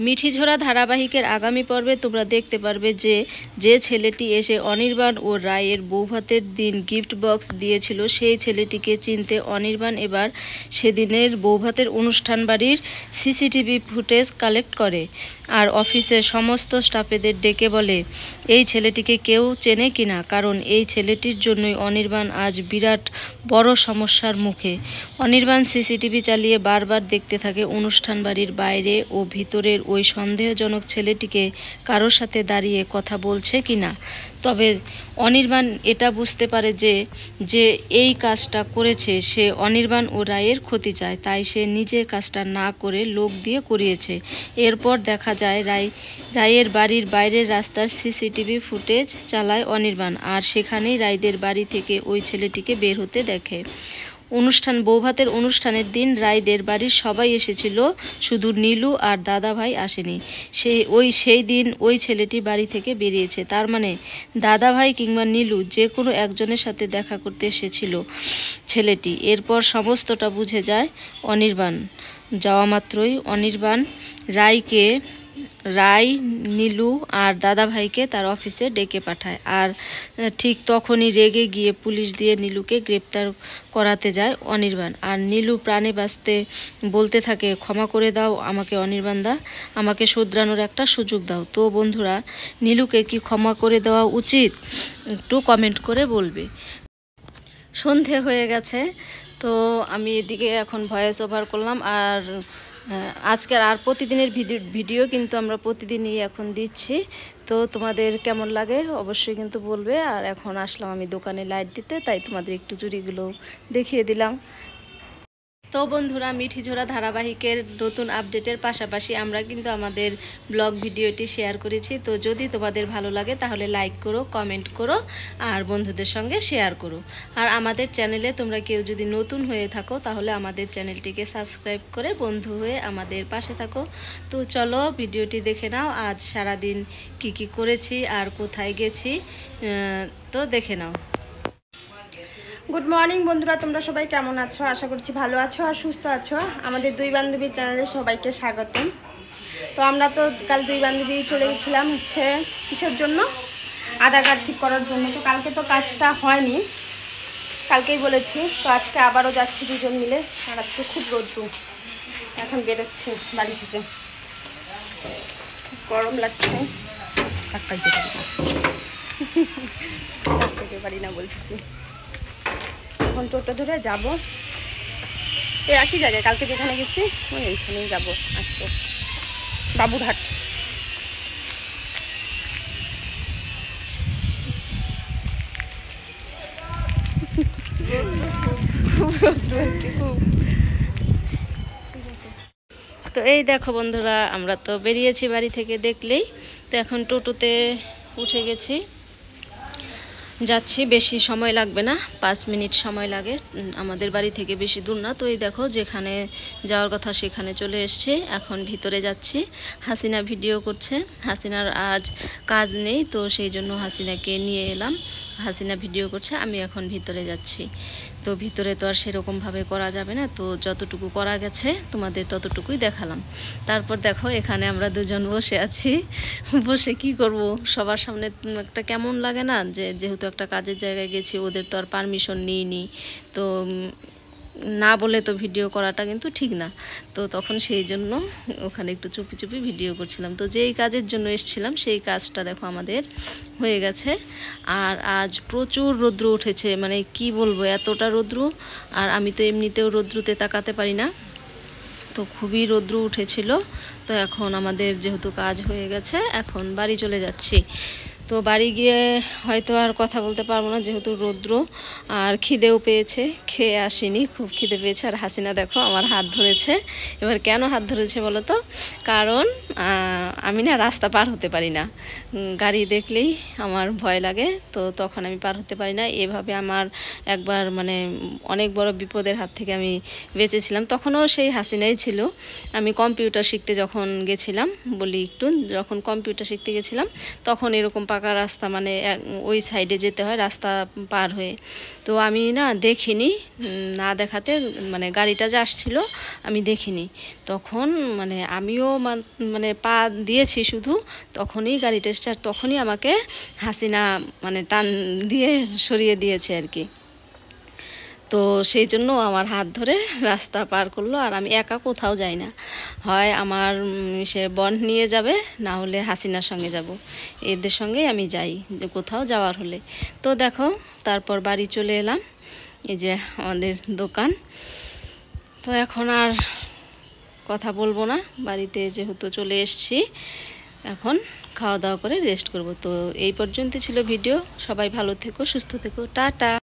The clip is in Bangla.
মিঠিঝোড়া ধারাবাহিকের আগামী পর্বে তোমরা দেখতে পারবে যে ছেলেটি এসে অনির্বাণ ও রায়ের বৌভাতের দিন গিফট বক্স দিয়েছিল সেই ছেলেটিকে চিনতে অনির্বাণ এবার সেদিনের বৌভাতের অনুষ্ঠান বাড়ির সিসিটিভি ফুটেজ কালেক্ট করে আর অফিসের সমস্ত স্টাফেদের ডেকে বলে এই ছেলেটিকে কেউ চেনে কিনা, কারণ এই ছেলেটির জন্যই অনির্বাণ আজ বিরাট বড় সমস্যার মুখে। অনির্বাণ সিসিটিভি চালিয়ে বারবার দেখতে থাকে অনুষ্ঠান বাড়ির বাইরে ও ভিতরের ওই সন্দেহজনক ছেলেটিকে কারোর সাথে দাঁড়িয়ে কথা বলছে কিনা। তবে অনির্বাণ এটা বুঝতে পারে যে এই কাজটা করেছে সে অনির্বাণ ও রায়ের ক্ষতি চায়, তাই সে নিজে কাজটা না করে লোক দিয়ে করিয়েছে। এরপর দেখা যায় রায়ের বাড়ির বাইরের রাস্তার সিসিটিভি ফুটেজ চালায় অনির্বাণ, আর সেখানেই রায়দের বাড়ি থেকে ওই ছেলেটিকে বের হতে দেখে। বৌভাতের অনুষ্ঠানের দিন রায়দের বাড়ির সবাই এসেছিল, শুধু নীলু আর দাদা ভাই আসেনি। সেই দিন ওই ছেলেটি বাড়ি থেকে বেরিয়েছে, তার মানে দাদা ভাই কিংবা নীলু যে কোনো একজনের সাথে দেখা করতে এসেছিল ছেলেটি। এরপর সমস্তটা বুঝে যায় অনির্বাণ। যাওয়া মাত্রই অনির্বাণ রায়, নীলু আর দাদা ভাইকে তার অফিসে ডেকে পাঠায়, আর ঠিক তখনই রেগে গিয়ে পুলিশ দিয়ে নীলুকে গ্রেপ্তার করাতে যায় অনির্বাণ। আর নীলু প্রাণে বাঁচতে বলতে থাকে ক্ষমা করে দাও আমাকে অনির্বাণ দা, আমাকে শুধরানোর একটা সুযোগ দাও। তো বন্ধুরা, নীলুকে কি ক্ষমা করে দেওয়া উচিত একটু কমেন্ট করে বলবে। সন্ধে হয়ে গেছে, তো আমি এদিকে এখন ভয়েস ওভার করলাম। আর আজকের আর প্রতিদিনের ভিডিও কিন্তু আমরা প্রতিদিনই এখন দিচ্ছি, তো তোমাদের কেমন লাগে অবশ্যই কিন্তু বলবে। আর এখন আসলাম আমি দোকানে লাইট দিতে, তাই তোমাদের একটু চুড়িগুলো দেখিয়ে দিলাম। তো বন্ধুরা, মিঠিঝোড়া ধারাবাহিকের নতুন আপডেটের পাশাপাশি আমরা কিন্তু আমাদের ব্লগ ভিডিওটি শেয়ার করেছি। তো যদি তোমাদের ভালো লাগে তাহলে লাইক করো, কমেন্ট করো আর বন্ধুদের সঙ্গে শেয়ার করো। আর আমাদের চ্যানেলে তোমরা কেউ যদি নতুন হয়ে থাকো তাহলে আমাদের চ্যানেলটিকে সাবস্ক্রাইব করে বন্ধু হয়ে আমাদের পাশে থাকো। তো চলো ভিডিওটি দেখে নাও, আজ সারাদিন কি করেছি আর কোথায় গেছি তো দেখে নাও। গুড মর্নিং বন্ধুরা, তোমরা সবাই কেমন আছো? আশা করছি ভালো আছো আর সুস্থ আছো। আমাদের দুই বান্ধবীর চ্যানেলে সবাইকে স্বাগতম। তো আমরা তো কাল দুই বান্ধবী চলে গেছিলাম কিসের জন্য? আধার কার্ড ঠিক করার জন্য। তো কালকে তো কাজটা হয়নি, কালকেই বলেছি। তো আজকে আবারও যাচ্ছি দুজন মিলে। আর আজকে খুব রৌদ্র, এখন বেরোচ্ছে বাড়ি থেকে, গরম লাগছে। থাকতে পারি না বলতেছি। এখন টোটো ধরে যাবো এই একই জায়গায়, কালকে যেখানে গেছি ওই এইখানেই যাবো আজকে, বাবুরহাট। তো এই দেখো বন্ধুরা, আমরা তো বেরিয়েছি বাড়ি থেকে দেখলেই। তো এখন টোটোতে উঠে গেছি, যাচ্ছি। বেশি সময় লাগবে না, 5 মিনিট সময় লাগে। আমাদের বাড়ি থেকে বেশি দূর না। তো এই দেখো যেখানে যাওয়ার কথা সেখানে চলে এসেছি, এখন ভিতরে যাচ্ছি। হাসিনা ভিডিও করছে, হাসিনার আজ কাজ নেই, তো সেই জন্য হাসিনাকে নিয়ে এলাম। হাসিনা ভিডিও করছে, আমি এখন ভিতরে যাচ্ছি। তো ভিতরে তো আর সেরকমভাবে করা যাবে না, তো যতটুকু করা গেছে তোমাদের ততটুকুই দেখালাম। তারপর দেখো এখানে আমরা দুজন বসে আছি। বসে কি করব, সবার সামনে একটা কেমন লাগে না, যেহেতু একটা কাজের জায়গায় গেছি, ওদের তো আর পারমিশন নিইনি, তো না বলে তো ভিডিও করাটা কিন্তু ঠিক না। তো তখন সেই জন্য ওখানে একটু চুপি চুপি ভিডিও করছিলাম। তো যেই কাজের জন্য এসেছিলাম সেই কাজটা দেখো আমাদের হয়ে গেছে। আর আজ প্রচুর রৌদ্র উঠেছে, মানে কি বলবো, এতটা রৌদ্র। আর আমি তো এমনিতেও রৌদ্রতে তাকাতে পারি না, তো খুবই রৌদ্র উঠেছিল। তো এখন আমাদের যেহেতু কাজ হয়ে গেছে, এখন বাড়ি চলে যাচ্ছি। তো বাড়ি গিয়ে হয়তো আর কথা বলতে পারবো না, যেহেতু রৌদ্র। আর খিদেও পেয়েছে, খেয়ে আসিনি, খুব খিদে পেয়েছে। আর হাসিনা দেখো আমার হাত ধরেছে। এবার কেন হাত ধরেছে বলো তো? কারণ আমি না রাস্তা পার হতে পারি না, গাড়ি দেখলেই আমার ভয় লাগে, তো তখন আমি পার হতে পারি না। এভাবে আমার একবার মানে অনেক বড় বিপদের হাত থেকে আমি বেঁচেছিলাম। তখনও সেই হাসিনাই ছিল। আমি কম্পিউটার শিখতে যখন গেছিলাম, বলি একটু, যখন কম্পিউটার শিখতে গেছিলাম তখন এরকম পাকা পাকা রাস্তা, মানে ওই সাইডে যেতে হয় রাস্তা পার হয়ে। তো আমি না দেখিনি, না দেখাতে মানে গাড়িটা যে আসছিল আমি দেখিনি। তখন মানে আমিও মানে পা দিয়েছি শুধু, তখনই গাড়িটা স্টার্ট, তখনই আমাকে হাসিনা মানে টান দিয়ে সরিয়ে দিয়েছে আর কি। তো সেই জন্য আমার হাত ধরে রাস্তা পার করলো। আর আমি একা কোথাও যাই না, হয় আমার সে বোন নিয়ে যাবে, না হলে হাসিনার সঙ্গে যাব, এদের সঙ্গেই আমি যাই কোথাও যাওয়ার হলে। তো দেখো তারপর বাড়ি চলে এলাম, এই যে আমাদের দোকান। তো এখন আর কথা বলবো না, বাড়িতে যেহেতু চলে এসেছি, এখন খাওয়া দাওয়া করে রেস্ট করব। তো এই পর্যন্ত ছিল ভিডিও। সবাই ভালো থেকো, সুস্থ থেকো, টাটা।